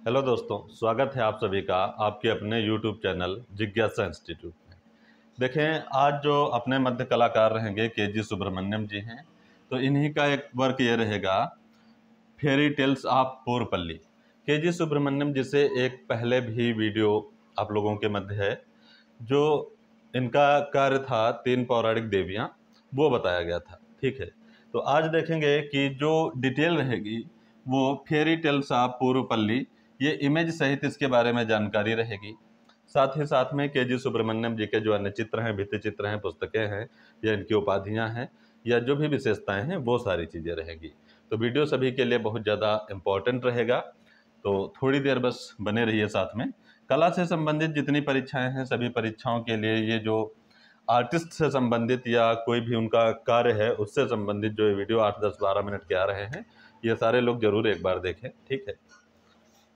Hello दोस्तों, स्वागत है आप सभी का आपके अपने YouTube चैनल जिज्ञासा इंस्टीट्यूट में। देखें, आज जो अपने मध्य कलाकार रहेंगे के जी सुब्रमण्यम जी हैं। तो इन्हीं का एक वर्क ये रहेगा, फेरी टेल्स ऑफ पोरपल्ली। के जी सुब्रमण्यम जी से एक पहले भी वीडियो आप लोगों के मध्य है। जो इनका कार्य था तीन पौराणिक देवियाँ, वो बताया गया था। ठीक है, तो आज देखेंगे कि जो डिटेल रहेगी वो फेरी टेल्स ऑफ पोरपल्ली, ये इमेज सहित इसके बारे में जानकारी रहेगी। साथ ही साथ में के जी सुब्रमण्यम जी के जो अन्य चित्र हैं, भित्ति चित्र हैं, पुस्तकें हैं, या इनकी उपाधियां हैं, या जो भी विशेषताएं हैं, वो सारी चीज़ें रहेगी। तो वीडियो सभी के लिए बहुत ज़्यादा इम्पोर्टेंट रहेगा, तो थोड़ी देर बस बने रहिए साथ में। कला से संबंधित जितनी परीक्षाएं हैं, सभी परीक्षाओं के लिए ये जो आर्टिस्ट से संबंधित या कोई भी उनका कार्य है उससे संबंधित जो ये वीडियो 8, 10, 12 मिनट के आ रहे हैं, ये सारे लोग जरूर एक बार देखें। ठीक है,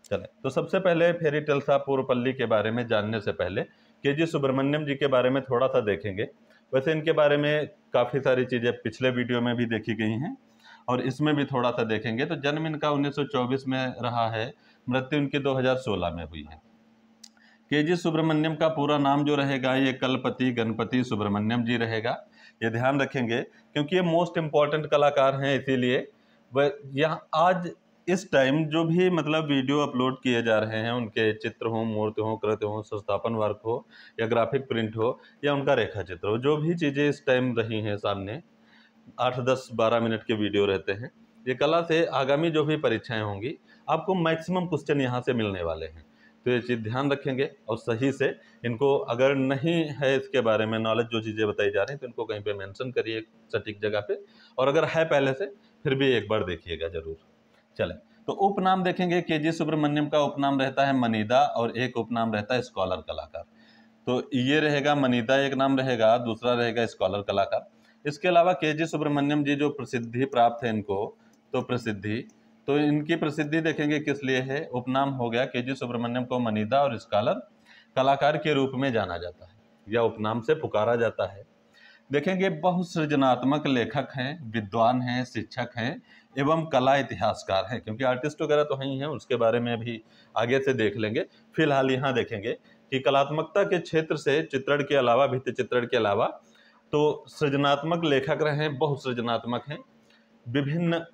चलें। तो सबसे पहले फेरी टेल्स ऑफ पोरपल्ली के बारे में जानने से पहले के जी सुब्रमण्यम जी के बारे में थोड़ा सा देखेंगे। वैसे इनके बारे में काफ़ी सारी चीज़ें पिछले वीडियो में भी देखी गई हैं और इसमें भी थोड़ा सा देखेंगे। तो जन्म इनका 1924 में रहा है, मृत्यु इनकी 2016 में हुई है। के जी सुब्रमण्यम का पूरा नाम जो रहेगा ये कलपति गणपति सुब्रमण्यम जी रहेगा। ये ध्यान रखेंगे क्योंकि ये मोस्ट इम्पॉर्टेंट कलाकार हैं, इसीलिए वह यहाँ आज इस टाइम जो भी मतलब वीडियो अपलोड किए जा रहे हैं, उनके चित्र हों, मूर्ति हों, कृति हों, संस्थापन वर्क हो या ग्राफिक प्रिंट हो या उनका रेखा चित्र हो, जो भी चीज़ें इस टाइम रही हैं सामने 8, 10, 12 मिनट के वीडियो रहते हैं। ये कला से आगामी जो भी परीक्षाएं होंगी, आपको मैक्सिमम क्वेश्चन यहाँ से मिलने वाले हैं। तो ये चीज़ ध्यान रखेंगे और सही से इनको, अगर नहीं है इसके बारे में नॉलेज, जो चीज़ें बताई जा रही हैं, तो इनको कहीं पे मेंशन करिए सटीक जगह पे, और अगर है पहले से फिर भी एक बार देखिएगा जरूर। चलें, तो उपनाम देखेंगे। के जी सुब्रमण्यम का उपनाम रहता है मनीदा और एक उपनाम रहता है स्कॉलर कलाकार। तो ये रहेगा मनीदा एक नाम रहेगा, दूसरा रहेगा स्कॉलर कलाकार। इसके अलावा के जी सुब्रमण्यम जी जो प्रसिद्धि प्राप्त है इनको, तो इनकी प्रसिद्धि देखेंगे किस लिए है। उपनाम हो गया, के जी सुब्रमण्यम को मनीदा और स्कॉलर कलाकार के रूप में जाना जाता है या उपनाम से पुकारा जाता है। देखेंगे बहुत सृजनात्मक लेखक हैं, विद्वान हैं, शिक्षक हैं एवं कला इतिहासकार हैं। क्योंकि आर्टिस्ट वगैरह तो ही हैं, उसके बारे में भी आगे से देख लेंगे। फिलहाल यहाँ देखेंगे कि कलात्मकता के क्षेत्र से चित्रण के अलावा, भित्ति चित्रण के अलावा, तो सृजनात्मक लेखक रहे, बहुत सृजनात्मक हैं, विभिन्न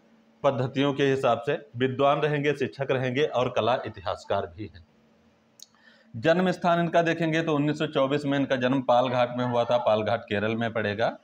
पद्धतियों के हिसाब से विद्वान रहेंगे, शिक्षक रहेंगे और कला इतिहासकार भी हैं। जन्म स्थान इनका देखेंगे तो 1924 में इनका जन्म पालघाट में हुआ था। पालघाट केरल में पड़ेगा।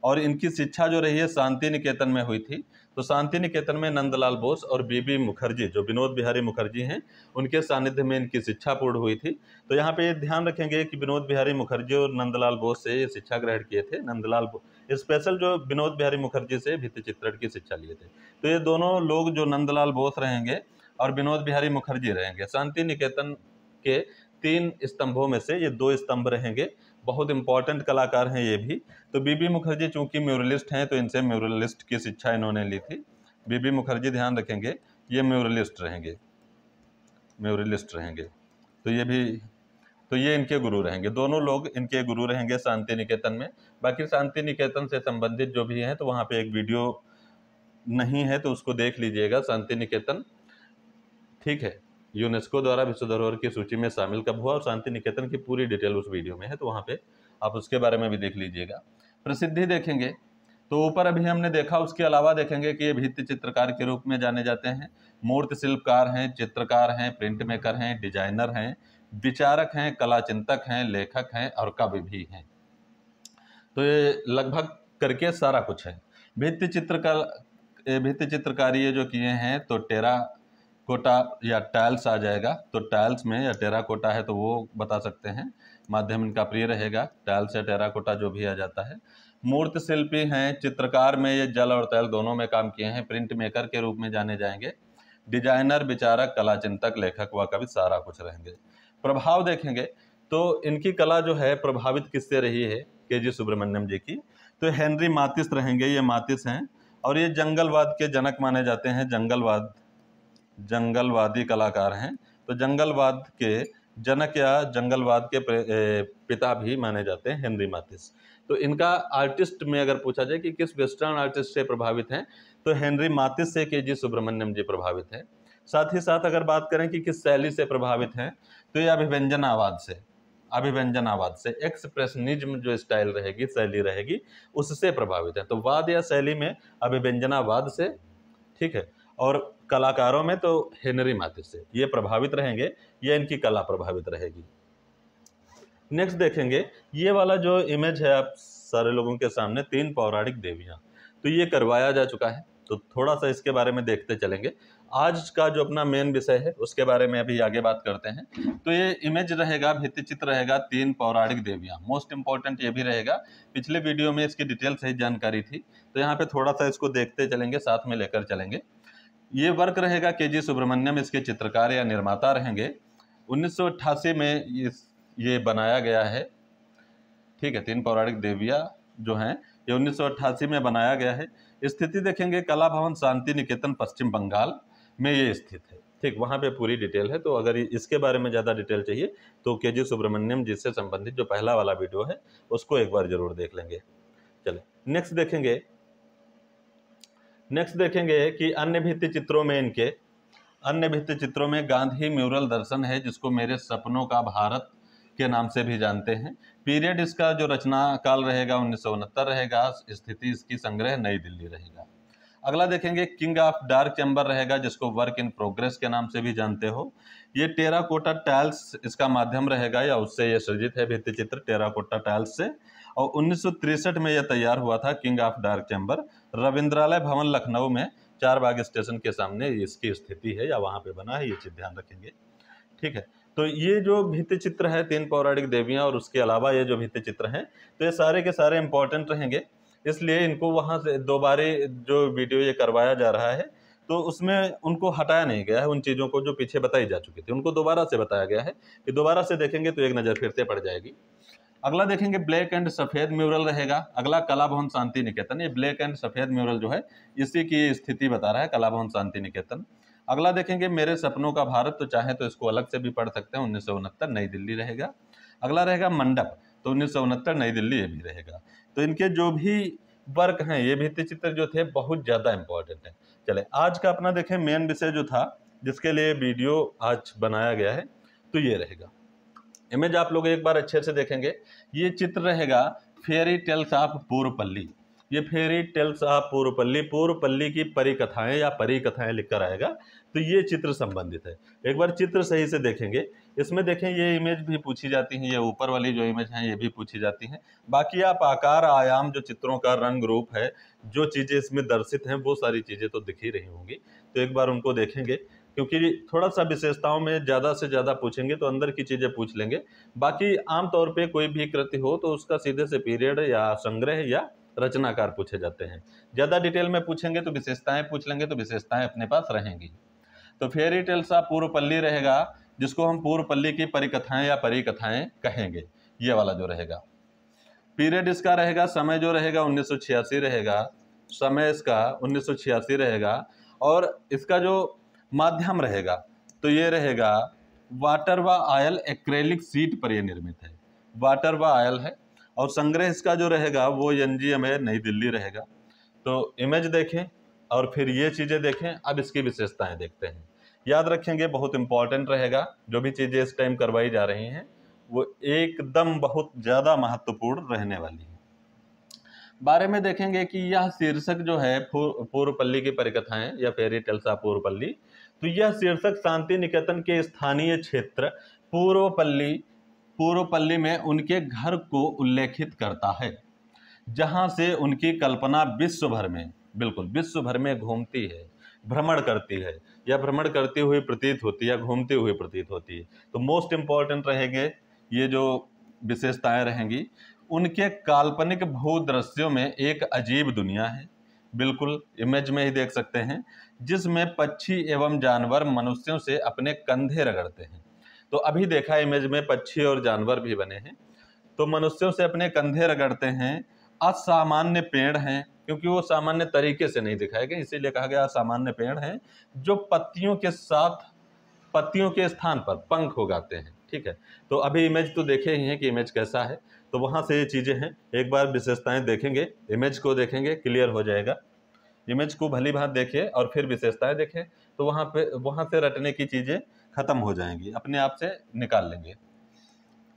और इनकी शिक्षा जो रही है शांति निकेतन में हुई थी। तो शांति निकेतन में नंदलाल बोस और बीबी मुखर्जी, जो विनोद बिहारी मुखर्जी हैं, उनके सानिध्य में इनकी शिक्षा पूर्ण हुई थी। तो यहाँ पे ये ध्यान रखेंगे कि विनोद बिहारी मुखर्जी और नंदलाल बोस से ये शिक्षा ग्रहण किए थे। स्पेशल जो विनोद बिहारी मुखर्जी से भित्ति चित्रण की शिक्षा लिए थे। तो ये दोनों लोग, जो नंदलाल बोस रहेंगे और विनोद बिहारी मुखर्जी रहेंगे, शांति निकेतन के 3 स्तंभों में से ये 2 स्तंभ रहेंगे। बहुत इंपॉर्टेंट कलाकार हैं ये भी। तो बीबी मुखर्जी चूंकि म्यूरलिस्ट हैं, तो इनसे म्यूरलिस्ट की शिक्षा इन्होंने ली थी। बीबी मुखर्जी ध्यान रखेंगे, ये म्यूरलिस्ट रहेंगे। तो ये इनके गुरु रहेंगे। दोनों लोग इनके गुरु रहेंगे शांति निकेतन में। बाकी शांति निकेतन से संबंधित जो भी हैं, तो वहाँ पे एक वीडियो नहीं है, तो उसको देख लीजिएगा। शांति निकेतन, ठीक है, यूनेस्को द्वारा विश्व धरोहर की सूची में शामिल कब हुआ, और शांति निकेतन की पूरी डिटेल उस वीडियो में है, तो वहाँ पे आप उसके बारे में भी देख लीजिएगा। प्रसिद्धि देखेंगे तो ऊपर अभी हमने देखा, उसके अलावा देखेंगे कि ये भित्ति चित्रकार के रूप में जाने जाते हैं। मूर्ति शिल्पकार हैं, चित्रकार हैं, प्रिंट मेकर हैं, डिजाइनर हैं, विचारक हैं, कला चिंतक हैं, लेखक हैं और कवि भी हैं। तो ये लगभग करके सारा कुछ है। भित्ति चित्रकारी ये जो किए हैं, तो टेरा कोटा या टाइल्स आ जाएगा। तो टाइल्स में या टेराकोटा है तो वो बता सकते हैं, माध्यम इनका प्रिय रहेगा। टाइल्स या टेराकोटा जो भी आ जाता है। मूर्ति शिल्पी हैं, चित्रकार में ये जल और तैल दोनों में काम किए हैं। प्रिंट मेकर के रूप में जाने जाएंगे। डिजाइनर, विचारक, कला चिंतक, लेखक व कवि सारा कुछ रहेंगे। प्रभाव देखेंगे तो इनकी कला जो है प्रभावित किससे रही है, के जी सुब्रमण्यम जी की, तो हेनरी मातिस रहेंगे। ये मातिस हैं और ये जंगलवाद के जनक माने जाते हैं। जंगलवादी कलाकार हैं। तो जंगलवाद के जनक या जंगलवाद के पिता भी माने जाते हैं हेनरी मातिस। तो इनका आर्टिस्ट में अगर पूछा जाए कि किस वेस्टर्न आर्टिस्ट से प्रभावित हैं, तो हेनरी मातिस से के जी सुब्रमण्यम जी प्रभावित हैं। साथ ही साथ अगर बात करें कि किस शैली से प्रभावित हैं, तो ये अभिव्यंजनावाद से, अभिव्यंजनावाद से, एक्सप्रेशनिज्म जो स्टाइल रहेगी, शैली रहेगी, उससे प्रभावित है। तो वाद या शैली में अभिव्यंजनावाद से, ठीक है, और कलाकारों में तो हेनरी मैथ्यू से ये प्रभावित रहेंगे, ये इनकी कला प्रभावित रहेगी। नेक्स्ट देखेंगे, ये वाला जो इमेज है आप सारे लोगों के सामने, 3 पौराणिक देवियां, तो ये करवाया जा चुका है, तो थोड़ा सा इसके बारे में देखते चलेंगे। आज का जो अपना मेन विषय है उसके बारे में अभी आगे बात करते हैं। तो ये इमेज रहेगा, भित्ति चित्र रहेगा 3 पौराणिक देवियां। मोस्ट इंपॉर्टेंट ये भी रहेगा, पिछले वीडियो में इसकी डिटेल सही जानकारी थी, तो यहाँ पे थोड़ा सा इसको देखते चलेंगे, साथ में लेकर चलेंगे। ये वर्क रहेगा के.जी. सुब्रमण्यम इसके चित्रकार या निर्माता रहेंगे। 1988 में ये बनाया गया है, ठीक है। 3 पौराणिक देवियां जो हैं ये 1988 में बनाया गया है। स्थिति देखेंगे, कला भवन शांति निकेतन पश्चिम बंगाल में ये स्थित है, ठीक, वहाँ पे पूरी डिटेल है। तो अगर इसके बारे में ज़्यादा डिटेल चाहिए तो के.जी. सुब्रमण्यम जी से संबंधित जो पहला वाला वीडियो है उसको एक बार जरूर देख लेंगे। चले नेक्स्ट देखेंगे कि अन्य भित्ति चित्रों में गांधी म्यूरल दर्शन है, जिसको मेरे सपनों का भारत के नाम से भी जानते हैं। पीरियड इसका जो रचना काल रहेगा 1969 रहेगा। स्थिति इसकी संग्रह नई दिल्ली रहेगा। अगला देखेंगे, किंग ऑफ डार्क चैम्बर रहेगा, जिसको वर्क इन प्रोग्रेस के नाम से भी जानते हो। ये टेराकोटा टाइल्स इसका माध्यम रहेगा, या उससे ये सृजित है भित्ति चित्र टेराकोटा टाइल्स से। और 1963 में यह तैयार हुआ था, king of dark chamber. Ravindralaya भवन लखनऊ में 4 बाग स्टेशन के सामने इसकी स्थिति है, या वहाँ पे बना है, ये चीज ध्यान रखेंगे, ठीक है। तो ये जो भित्ति चित्र है 3 पौराणिक देवियां, और उसके अलावा ये जो भित्ति चित्र हैं, तो ये सारे के सारे इंपॉर्टेंट रहेंगे, इसलिए इनको वहाँ से दोबारा जो वीडियो ये करवाया जा रहा है तो उसमें उनको हटाया नहीं गया है। उन चीज़ों को जो पीछे बताई जा चुकी थी उनको दोबारा से बताया गया है, कि दोबारा से देखेंगे तो एक नज़र फिर से पड़ जाएगी। अगला देखेंगे, ब्लैक एंड सफ़ेद म्यूरल रहेगा। अगला कला भवन शांति निकेतन, ये ब्लैक एंड सफ़ेद म्यूरल जो है इसी की स्थिति बता रहा है, कला भवन शांति निकेतन। अगला देखेंगे, मेरे सपनों का भारत, तो चाहे तो इसको अलग से भी पढ़ सकते हैं, 1969 नई दिल्ली रहेगा। अगला रहेगा मंडप, तो 1969 नई दिल्ली ये भी रहेगा। तो इनके जो भी वर्क हैं, ये भित्ति चित्र जो थे बहुत ज़्यादा इंपॉर्टेंट है। चले आज का अपना देखें मेन विषय जो था, जिसके लिए वीडियो आज बनाया गया है, तो ये रहेगा। इमेज आप लोग एक बार अच्छे से देखेंगे, ये चित्र रहेगा फेरी टेल्स ऑफ पूर्वपल्ली। ये फेरी टेल्स ऑफ पूर्वपल्ली, पूर्वपल्ली की परिकथाएं या परिकथाएं लिखकर आएगा, तो ये चित्र संबंधित है। एक बार चित्र सही से देखेंगे, इसमें देखें ये इमेज भी पूछी जाती है, ये ऊपर वाली जो इमेज है ये भी पूछी जाती हैं। बाकी आप आकार आयाम, जो चित्रों का रंग रूप है, जो चीज़ें इसमें दर्शित हैं, वो सारी चीज़ें तो दिख ही रही होंगी, तो एक बार उनको देखेंगे, क्योंकि थोड़ा सा विशेषताओं में ज़्यादा से ज़्यादा पूछेंगे तो अंदर की चीज़ें पूछ लेंगे। बाकी आमतौर पे कोई भी कृति हो तो उसका सीधे से पीरियड या संग्रह या रचनाकार पूछे जाते हैं। ज़्यादा डिटेल में पूछेंगे तो विशेषताएं पूछ लेंगे, तो विशेषताएं अपने पास रहेंगी। तो फेरी टेल्स ऑफ पूर्वपल्ली रहेगा, जिसको हम पूर्वपल्ली की परिकथाएं या परिकथाएं कहेंगे, ये वाला जो रहेगा। पीरियड इसका रहेगा, समय जो रहेगा 1986 रहेगा, समय इसका 1986 रहेगा। और इसका जो माध्यम रहेगा तो ये रहेगा वाटर व आयल एक्रेलिक सीट पर ये निर्मित है, वाटर व आयल है। और संग्रह इसका जो रहेगा वो एनजीएम है, नई दिल्ली रहेगा। तो इमेज देखें और फिर ये चीज़ें देखें। अब इसकी विशेषताएं देखते हैं, याद रखेंगे, बहुत इंपॉर्टेंट रहेगा। जो भी चीज़ें इस टाइम करवाई जा रही हैं वो एकदम बहुत ज़्यादा महत्वपूर्ण रहने वाली है। बारे में देखेंगे कि यह शीर्षक जो है पूर्वपल्ली की परिकथाएं या फेरी टेल्स ऑफ पूर्वपल्ली, तो यह शीर्षक शांति निकेतन के स्थानीय क्षेत्र पूर्वपल्ली में उनके घर को उल्लेखित करता है, जहां से उनकी कल्पना विश्व भर में, बिल्कुल विश्व भर में घूमती है, भ्रमण करती है, या भ्रमण करती हुई प्रतीत होती है, या घूमती हुई प्रतीत होती है। तो मोस्ट इंपॉर्टेंट रहेंगे ये जो विशेषताएं रहेंगी। उनके काल्पनिक भूदृश्यों में एक अजीब दुनिया है, बिल्कुल इमेज में ही देख सकते हैं, जिसमें पक्षी एवं जानवर मनुष्यों से अपने कंधे रगड़ते हैं। तो अभी देखा इमेज में पक्षी और जानवर भी बने हैं, तो मनुष्यों से अपने कंधे रगड़ते हैं। असामान्य पेड़ हैं, क्योंकि वो सामान्य तरीके से नहीं दिखाए गए, इसीलिए कहा गया असामान्य पेड़ हैं, जो पत्तियों के साथ पत्तियों के स्थान पर पंख उगाते हैं। ठीक है, तो अभी इमेज तो देखे ही हैं कि इमेज कैसा है, तो वहाँ से ये चीज़ें हैं। एक बार विशेषताएं देखेंगे, इमेज को देखेंगे, क्लियर हो जाएगा। इमेज को भली भांति देखिए और फिर विशेषताएं देखें, तो वहां से रटने की चीजें खत्म हो जाएंगी, अपने आप से निकाल लेंगे।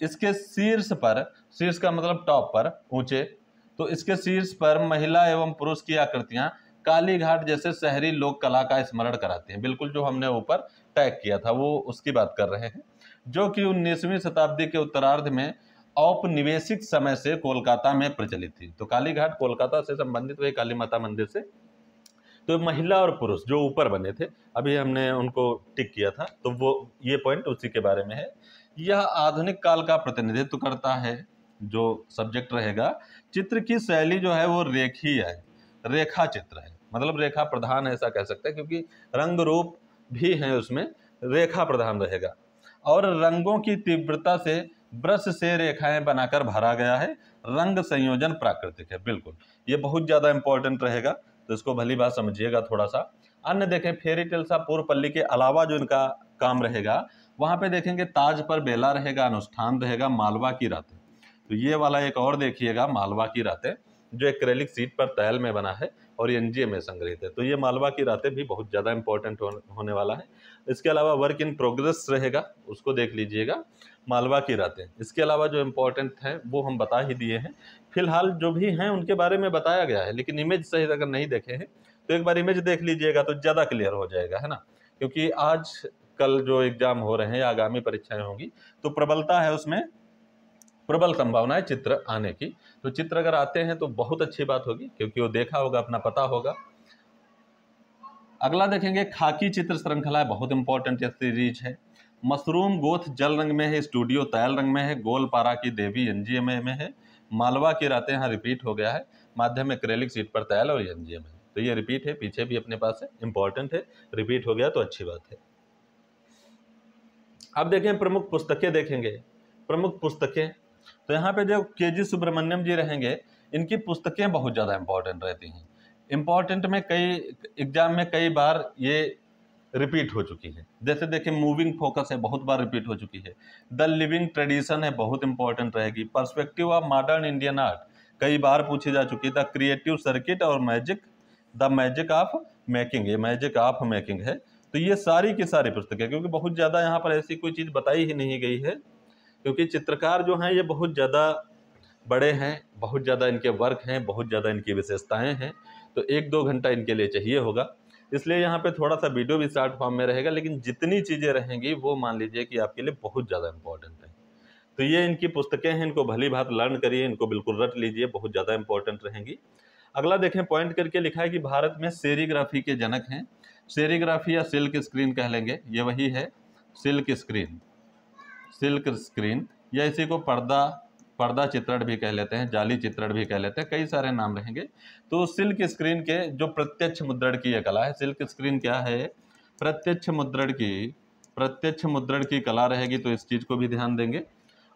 इसके शीर्ष पर, शीर्ष का मतलब टॉप पर, ऊंचे, तो इसके शीर्ष पर महिला एवं पुरुष की आकृतियां काली घाट जैसे शहरी लोक कला का स्मरण कराती हैं। बिल्कुल जो हमने ऊपर टैग किया था वो उसकी बात कर रहे हैं, जो कि 19वीं शताब्दी के उत्तरार्ध में औपनिवेशिक समय से कोलकाता में प्रचलित थी। तो काली घाट कोलकाता से संबंधित हुए, काली माता मंदिर से। तो महिला और पुरुष जो ऊपर बने थे, अभी हमने उनको टिक किया था, तो वो ये पॉइंट उसी के बारे में है। यह आधुनिक काल का प्रतिनिधित्व करता है। जो सब्जेक्ट रहेगा, चित्र की शैली जो है वो रेखीय है, रेखा चित्र है, मतलब रेखा प्रधान ऐसा कह सकते हैं, क्योंकि रंग रूप भी है उसमें, रेखा प्रधान रहेगा। और रंगों की तीव्रता से ब्रश से रेखाएं बनाकर भरा गया है, रंग संयोजन प्राकृतिक है। बिल्कुल ये बहुत ज्यादा इंपॉर्टेंट रहेगा, तो इसको भली बात समझिएगा थोड़ा सा। अन्य देखें, फेरी टेल सा पूर्व पल्ली के अलावा जो इनका काम रहेगा, वहां पे देखेंगे ताज पर बेला रहेगा, अनुष्ठान रहेगा, मालवा की रातें। तो ये वाला एक और देखिएगा, मालवा की रातें, जो एक्रेलिक सीट पर तैल में बना है और एनजीए में संग्रहित है। तो ये मालवा की रातें भी बहुत ज़्यादा इंपॉर्टेंट होने वाला है। इसके अलावा वर्क इन प्रोग्रेस रहेगा, उसको देख लीजिएगा, मालवा की रातें। इसके अलावा जो इम्पोर्टेंट है वो हम बता ही दिए हैं, फिलहाल जो भी हैं उनके बारे में बताया गया है, लेकिन इमेज सही अगर नहीं देखे हैं तो एक बार इमेज देख लीजिएगा तो ज़्यादा क्लियर हो जाएगा, है ना। क्योंकि आज कल जो एग्जाम हो रहे हैं या आगामी परीक्षाएं होंगी, तो प्रबलता है उसमें, प्रबल संभावना है चित्र आने की। तो चित्र अगर आते हैं तो बहुत अच्छी बात होगी, क्योंकि वो देखा होगा, अपना पता होगा। अगला देखेंगे, खाकी चित्र श्रृंखला बहुत इंपॉर्टेंट सीरीज है। मशरूम गोथ जल रंग में है, स्टूडियो तैल रंग में है, गोलपारा की देवी एनजीए में है, मालवा की रातें यहाँ रिपीट हो गया है, माध्यम एक्रेलिक सीट पर तैल और एनजीए में। तो ये रिपीट है, पीछे भी अपने पास है, इंपॉर्टेंट है, रिपीट हो गया तो अच्छी बात है। अब देखें प्रमुख पुस्तकें, देखेंगे प्रमुख पुस्तकें। तो यहाँ पे जो केजी सुब्रमण्यम जी रहेंगे, इनकी पुस्तकें बहुत ज़्यादा इंपॉर्टेंट रहती हैं। इंपॉर्टेंट में कई एग्जाम में कई बार ये रिपीट हो चुकी है। जैसे देखिए, मूविंग फोकस है, बहुत बार रिपीट हो चुकी है। द लिविंग ट्रेडिशन है, बहुत इंपॉर्टेंट रहेगी। Perspective of modern Indian art कई बार पूछी जा चुकी है। द क्रिएटिव सर्किट और magic, the magic of making, ये मैजिक ऑफ मेकिंग है। तो ये सारी की सारी पुस्तकें, क्योंकि बहुत ज़्यादा यहाँ पर ऐसी कोई चीज़ बताई ही नहीं गई है, क्योंकि चित्रकार जो हैं ये बहुत ज़्यादा बड़े हैं, बहुत ज़्यादा इनके वर्क हैं, बहुत ज़्यादा इनकी विशेषताएं हैं, तो 1-2 घंटा इनके लिए चाहिए होगा। इसलिए यहाँ पे थोड़ा सा वीडियो भी शॉर्ट फॉर्म में रहेगा, लेकिन जितनी चीज़ें रहेंगी वो मान लीजिए कि आपके लिए बहुत ज़्यादा इंपॉर्टेंट है। तो ये इनकी पुस्तकें हैं, इनको भली भांति लर्न करिए, इनको बिल्कुल रट लीजिए, बहुत ज़्यादा इंपॉर्टेंट रहेंगी। अगला देखें, पॉइंट करके लिखा है कि भारत में सेरीग्राफी के जनक हैं। सेरीग्राफी या सिल्क स्क्रीन कह लेंगे, ये वही है सिल्क स्क्रीन, सिल्क स्क्रीन, या इसी को पर्दा चित्रण भी कह लेते हैं, जाली चित्रण भी कह लेते हैं, कई सारे नाम रहेंगे। तो सिल्क स्क्रीन के जो प्रत्यक्ष मुद्रण की यह कला है, सिल्क स्क्रीन क्या है, प्रत्यक्ष मुद्रण की कला रहेगी, तो इस चीज को भी ध्यान देंगे।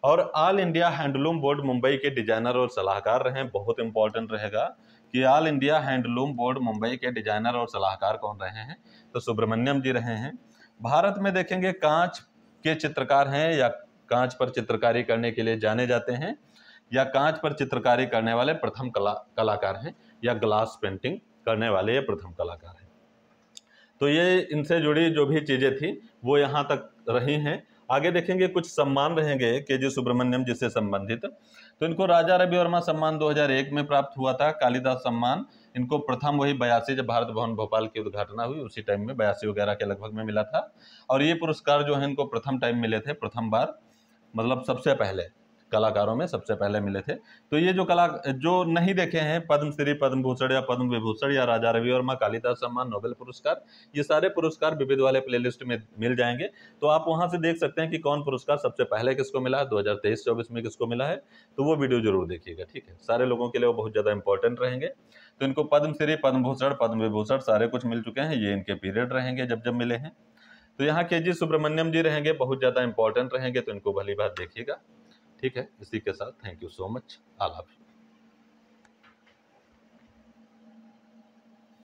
और all India handloom board Mumbai के डिजाइनर और सलाहकार रहे, बहुत इंपॉर्टेंट रहेगा कि all India handloom board Mumbai के डिजाइनर और सलाहकार कौन रहे हैं, तो सुब्रमण्यम जी रहे हैं। भारत में देखेंगे कांच के चित्रकार हैं, या कांच पर चित्रकारी करने के लिए जाने जाते हैं, या कांच पर चित्रकारी करने वाले प्रथम कलाकार हैं, या ग्लास पेंटिंग करने वाले ये प्रथम कलाकार हैं। तो ये इनसे जुड़ी जो भी चीज़ें थी वो यहाँ तक रही हैं। आगे देखेंगे कुछ सम्मान रहेंगे केजी सुब्रमण्यम जी से संबंधित। तो इनको राजा रवि वर्मा सम्मान 2001 में प्राप्त हुआ था। कालिदास सम्मान इनको प्रथम वही 82, जब भारत भवन भोपाल की उद्घाटना हुई उसी टाइम में 82 वगैरह के लगभग में मिला था। और ये पुरस्कार जो है इनको प्रथम टाइम मिले थे, प्रथम बार, मतलब सबसे पहले कलाकारों में सबसे पहले मिले थे। तो ये जो नहीं देखे हैं, पद्मश्री, पद्म भूषण या पद्म विभूषण या राजा रवि वर्मा, कालिदास सम्मान, नोबेल पुरस्कार, ये सारे पुरस्कार विविध वाले प्लेलिस्ट में मिल जाएंगे। तो आप वहां से देख सकते हैं कि कौन पुरस्कार सबसे पहले किसको मिला है, 2023-24 में किसको मिला है, तो वो वीडियो जरूर देखिएगा, ठीक है। सारे लोगों के लिए वो बहुत ज्यादा इंपॉर्टेंट रहेंगे। तो इनको पद्मश्री, पद्म भूषण, पद्म विभूषण सारे कुछ मिल चुके हैं, ये इनके पीरियड रहेंगे जब जब मिले हैं। तो यहाँ केजी सुब्रमण्यम जी रहेंगे, बहुत ज्यादा इंपॉर्टेंट रहेंगे, तो इनको भली बात देखिएगा, ठीक है। इसी के साथ thank you so much, all of you.